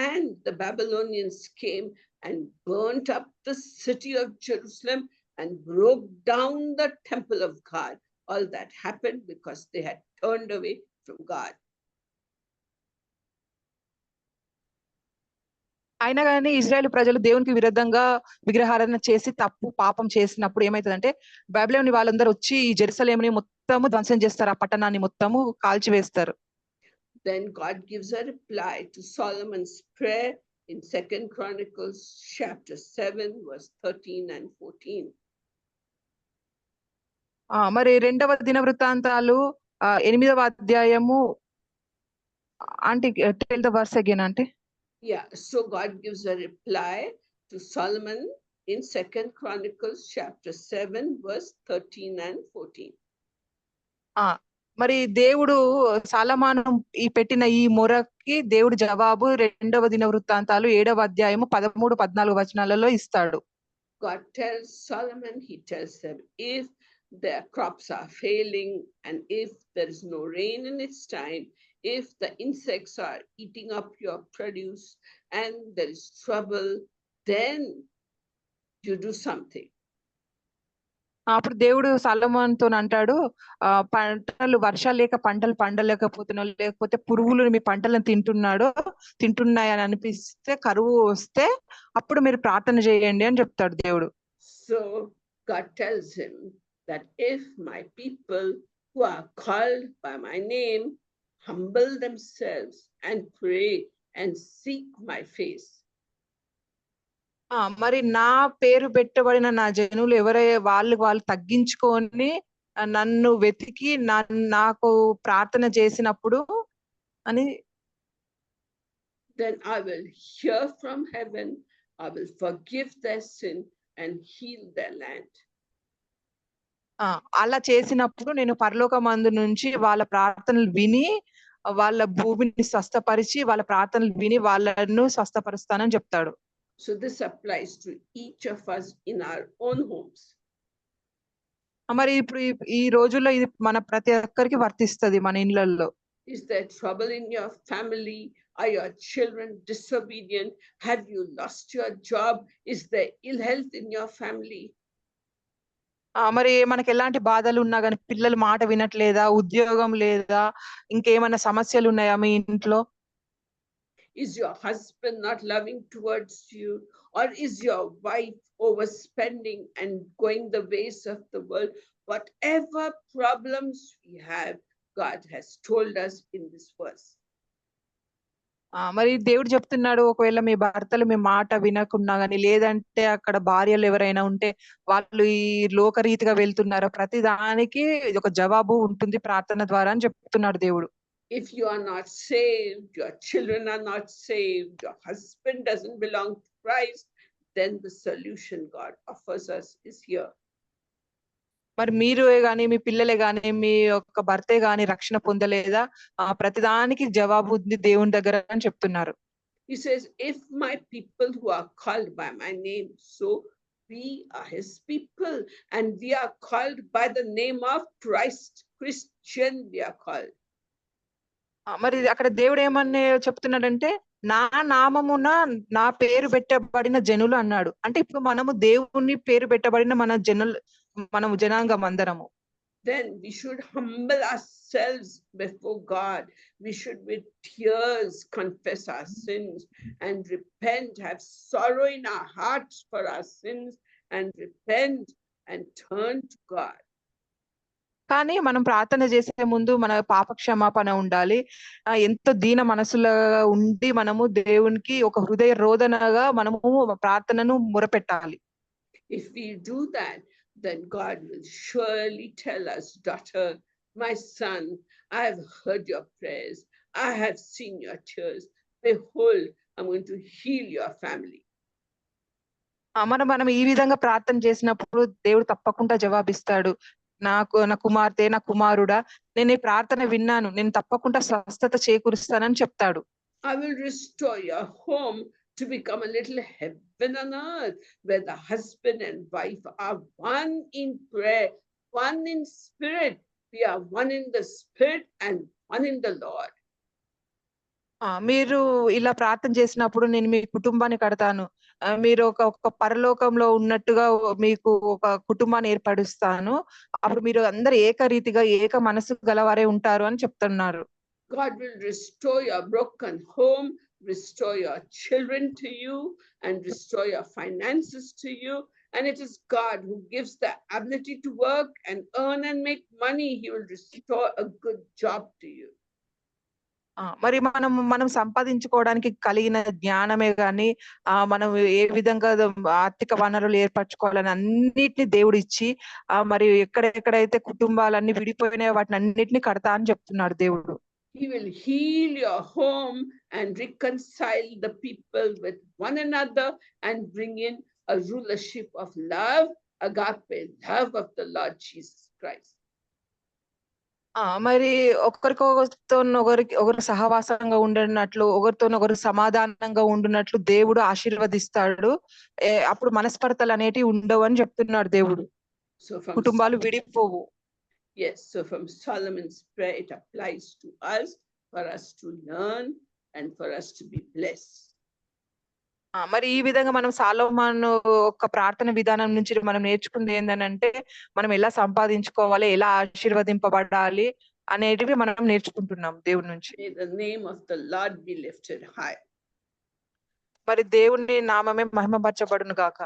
and the Babylonians came and burnt up the city of Jerusalem and broke down the temple of God. All that happened because they had turned away from God. అయినా గాని Israel ప్రజలు దేవునికి విరుద్ధంగా విగ్రహారాధన చేసి పాపం చేసినప్పుడు ఏమైతదంటే బైబిల్‌లోని వాళ్ళందరూ వచ్చి ఈ జెరూసలేముని మొత్తము ధ్వంసం చేస్తారు. ఆ పట్టణాన్ని మొత్తము కాల్చివేస్తారు. Then God gives a reply to Solomon's prayer in 2 Chronicles chapter 7 verse 13 and 14. మరి రెండవ దినవృత్తాంతాలు 8వ అధ్యాయము aunty tell the verse again aunty. Yeah, so God gives a reply to Solomon in 2 Chronicles chapter 7 verse 13 and 14. మరి దేవుడు సాలొమోను పెట్టిన ఈ మొరకి దేవుడు జవాబు రెండవ దినవృత్తాంతాలు 7వ అధ్యాయము 13, 14 వచనాలలో ఇస్తాడు. God tells Solomon, he tells them, if their crops are failing and if there is no rain in its time, if the insects are eating up your produce and there is trouble, then you do something. అప్పుడు దేవుడు సొలొమోనుతో అంటాడు, పంటలు వర్షాలు లేక పంటలు పండలేకపోతున్నావు, లేకపోతే పురుగులు మీ పంటలను తింటున్నాయని అనిపిస్తే, కరువు వస్తే అప్పుడు మీరు ప్రార్థన చేయండి అని చెప్తాడు దేవుడు. So God tells him that if my people who are called by my name humble themselves and pray and seek my face. మరి నా పేరు పెట్టబడిన నా జనులు వాళ్ళు తగ్గించుకొని నన్ను వెతికి నాకు ప్రార్థన చేసినప్పుడు అని, then I will hear from heaven, I will forgive their sin and heal their land. అలా చేసినప్పుడు నేను పరలోకమందు నుంచి వాళ్ళ ప్రార్థనలు విని వాళ్ళ భూమిని స్వస్థపరిచి వాళ్ళ ప్రార్థనలు విని వాళ్ళను స్వస్థపరుస్తానని చెప్తాడు. So this applies to each of us in our own homes. మరి ఇప్పుడు ఈ రోజుల్లో ఇది మన ప్రతి ఒక్కరికి వర్తిస్తది మన ఇళ్ళల్లో. Is there trouble in your family? Are your children disobedient? Have you lost your job? Is there ill health in your family? మరి మనకి ఎలాంటి బాధలు ఉన్నా గాని పిల్లలు మాట వినట్లేదా, ఉద్యోగం లేదా, ఇంకేమైనా సమస్యలు ఉన్నాయా మీ ఇంట్లో? Is your husband not loving towards you? Or is your wife overspending and going the ways of the world? Whatever problems we have, God has told us in this verse. మరి దేవుడు చెప్తున్నాడు, ఒకవేళ మీ భర్తలు మీ మాట వినకున్నా గాని, లేదంటే అక్కడ భార్యలు ఎవరైనా ఉంటే వాళ్ళు ఈ లోకరీతిగా వెళ్తున్నారో ప్రతి దానికి ఒక జవాబు ఉంటుంది ప్రార్థన ద్వారా అని చెప్తున్నాడు దేవుడు. If you are not saved, your children are not saved, your husband doesn't belong to Christ, then the solution God offers us is here. మరి మీరు గాని మీ పిల్లలే గాని మీ యొక్క భర్తే గాని రక్షణ పొందలేదా, ప్రతిదానికి జవాబు ఉంది దేవుని దగ్గర అని చెప్తున్నారు. He says, if my people who are called by my name, so we are his people and we are called by the name of Christ. Christian we are called. మరి అక్కడ దేవుడు ఏమని చెప్తున్నాడంటే, నా నామమున నా పేరు పెట్టబడిన జనులు అన్నాడు. అంటే ఇప్పుడు మనము దేవుని పేరు పెట్టబడిన మనము జనాంగం అందరము. Then we should humble ourselves before God. We should with tears confess our sins and repent, have sorrow in our hearts for our sins and repent and turn to God. కానీ మనం ప్రార్థన చేసే ముందు మన పాప క్షమాపణ ఉండాలి. ఎంతో దీన మనసులో ఉండి మనము దేవునికి ఒక హృదయ రోదనగా మనము ప్రార్థనను మొరపెట్టాలి. If we do that, then God will surely tell us, daughter, my son, I have heard your prayers. I have seen your tears. Behold, I'm going to heal your family. మనం ఈ విధంగా ప్రార్థన చేసినప్పుడు దేవుడు తప్పకుండా జవాబిస్తాడు. నా కుమార్తె, నా కుమారుడా, నేను ఈ ప్రార్థన విన్నాను, నేను తప్పకుండా స్వస్థత చేకూరుస్తానని చెప్తాడు. I will restore your home to become a little heaven on earth, where the husband and wife are one in prayer, one in spirit. We are one in the spirit and one in the Lord. మీరు ఇలా ప్రార్థన చేసినప్పుడు నేను మీ కుటుంబాన్ని కడతాను, మీరు ఒక పరలోకంలో ఉన్నట్టుగా మీకు ఒక కుటుంబాన్ని ఏర్పరుస్తాను, అప్పుడు మీరు అందరు ఏకరీతిగా ఏక మనసు గలవారే ఉంటారు అని చెప్తున్నారు. God will restore your broken home restore your children to you and restore your finances to you. And it is God who gives the ability to work and earn and make money. He will restore a good job to you. మరి మనం సంపాదించుకోవడానికి కలిగిన జ్ఞానమే గాని మనం ఏ విధంగా ఆర్థిక వనరులు ఏర్పరచుకోవాలని అన్నిటిని దేవుడు ఇచ్చి మరి ఎక్కడెక్కడైతే కుటుంబాలన్నీ విడిపోయినాయో వాటిని అన్నిటిని కడతా అని చెప్తున్నాడు దేవుడు. He will heal your home and reconcile the people with one another and bring in a rulership of love, agape love of the Lord Jesus Christ. మరి ఒకరు సహవాసంగా ఉండనట్లు ఒకరు సమాధానంగా ఉండునట్లు దేవుడు ఆశీర్వదిస్తాడు. అప్పుడు మనస్పర్ధలు అనేటివి ఉండవు అని చెప్తున్నాడు దేవుడు. కుటుంబాలు విడిపోవు. Yes, so from Solomon's prayer it applies to us for us to learn and for us to be blessed. మరి ఈ విధంగా మనం సొలొమోను ఒక ప్రార్థన విధానం నుంచి మనం నేర్చుకుంది ఏంటంటే మనం ఎలా సంపాదించుకోవాలి, ఎలా ఆశీర్వదింపబడాలి అనేటివి మనం నేర్చుకుంటున్నాం దేవుడి నుంచి. May the name of the Lord be lifted high. మరి దేవుని నామమే మహిమపరచబడును గాక.